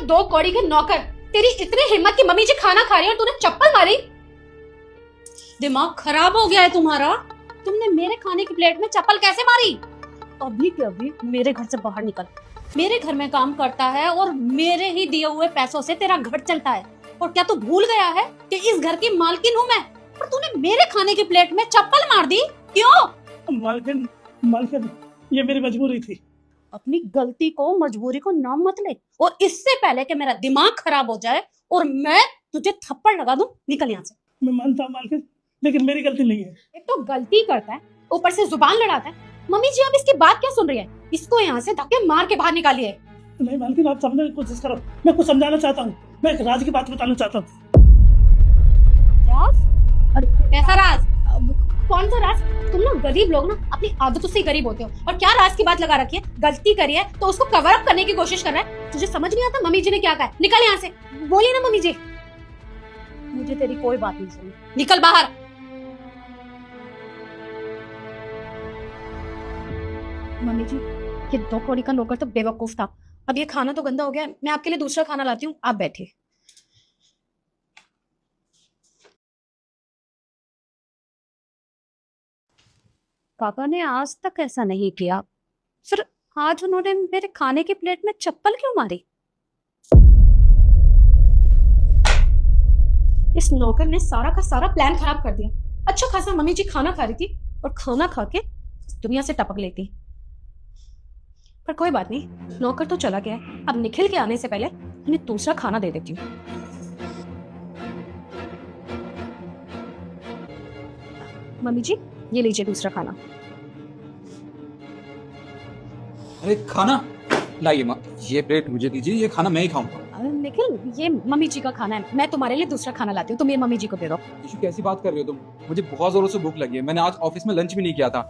दो कौड़ी के नौकर, तेरी इतनी हिम्मत की मम्मी जी खाना खा रही है और तूने चप्पल मारी। दिमाग खराब हो गया है तुम्हारा। तुमने मेरे खाने की प्लेट में चप्पल कैसे मारी? अभी के अभी मेरे घर से बाहर निकल। मेरे घर में काम करता है और मेरे ही दिए हुए पैसों से तेरा घर चलता है। और क्या तू भूल गया है कि इस घर की मालकिन हूँ मैं? और तूने मेरे खाने की प्लेट में चप्पल मार दी, क्यों? मालकिन मालकिन ये मेरी मजबूरी थी। अपनी गलती को मजबूरी को नाम मत ले, और इससे पहले कि मेरा दिमाग खराब हो जाए और मैं तुझे थप्पड़ लगा दूं, निकल यहाँ से। मैं मानता हूँ मालकिन, लेकिन मेरी गलती नहीं है। एक तो गलती करता है, ऊपर से जुबान लड़ाता है। मम्मी जी अब इसकी बात क्या सुन रही है? इसको यहाँ से धक्के मार के बाहर निकालिए। नहीं मालकिन, आप समझने की कोशिश करो। मैं कुछ समझाना चाहता हूँ, मैं एक राज की बात बताना चाहता हूँ। राज? अरे कैसा राज? कौन सा राज? तुम लोग गरीब लोग ना अपनी आदतों से गरीब होते हो। और क्या राज की बात लगा रखी है? गलती करी है तो उसको कवर अप करने की कोशिश कर रहा है। तुझे समझ नहीं आता मम्मी जी ने क्या कहा है? निकल यहाँ से। बोलिए ना मम्मी जी। मुझे तेरी कोई बात नहीं सुनी, निकल बाहर। मम्मी जी, ये दो कौड़ी का नौकर तो बेवकूफ था। अब ये खाना तो गंदा हो गया, मैं आपके लिए दूसरा खाना लाती हूँ, आप बैठिए। पापा ने आज तक ऐसा नहीं किया, फिर आज उन्होंने मेरे खाने की प्लेट में चप्पल क्यों मारी? इस नौकर ने सारा का सारा प्लान खराब कर दिया। अच्छा खासा मम्मी जी खाना खा रही थी और खाना खा के दुनिया से टपक लेती। पर कोई बात नहीं, नौकर तो चला गया है। अब निखिल के आने से पहले उन्हें दूसरा खाना दे देती हूँ। मम्मी जी, ये लीजिए दूसरा खाना। अरे खाना लाइए माँ, ये प्लेट मुझे दीजिए, ये खाना मैं ही खाऊंगा। निखिल, ये मम्मी जी का खाना है, मैं तुम्हारे लिए दूसरा खाना लाती हूँ, तुम ये मम्मी जी को दे दो। यीशु कैसी बात कर रहे हो तुम? मुझे बहुत जोरों से भूख लगी है, मैंने आज ऑफिस में लंच भी नहीं किया था।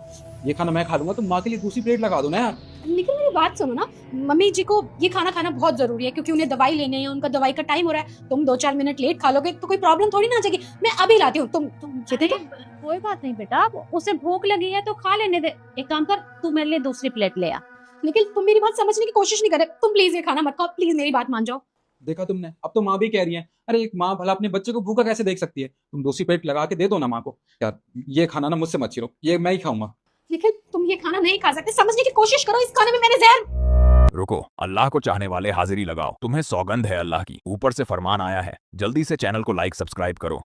ये खाना मैं खा लूंगा, तुम माँ के लिए दूसरी प्लेट लगा दो ना यार। निखिल मेरी बात सुनो ना, मम्मी जी को ये खाना खाना बहुत जरूरी है क्योंकि उन्हें दवाई लेने है, उनका दवाई का टाइम हो रहा है। तुम 2-4 मिनट लेट खा लोगे तो कोई प्रॉब्लम थोड़ी ना आ जाएगी। मैं अभी लाती हूँ, तुम ये दे दो। कोई बात नहीं बेटा, उसे भूख लगी है तो खा लेने दे। एक काम कर, तू मेरे लिए दूसरी प्लेट ले आ। निखिल तुम मेरी बात समझने की कोशिश नहीं कर रहे। तुम प्लीज ये खाना मत खाओ, प्लीज मेरी बात मान जाओ। देखा तुमने, अब तो माँ भी कह रही है। अरे एक माँ भला अपने बच्चे को भूखा कैसे देख सकती है? तुम दूसरी प्लेट लगा के दे दो ना माँ को। यार ये खाना ना मुझसे मत छीनो, ये मैं ही खाऊंगा। निखिल तुम ये खाना नहीं खा सकते, समझने की कोशिश करो, इस खाने में मैंने जहर। रुको, अल्लाह को चाहने वाले हाजिरी लगाओ। तुम्हें सौगंध है अल्लाह की, ऊपर से फरमान आया है। जल्दी से चैनल को लाइक सब्सक्राइब करो।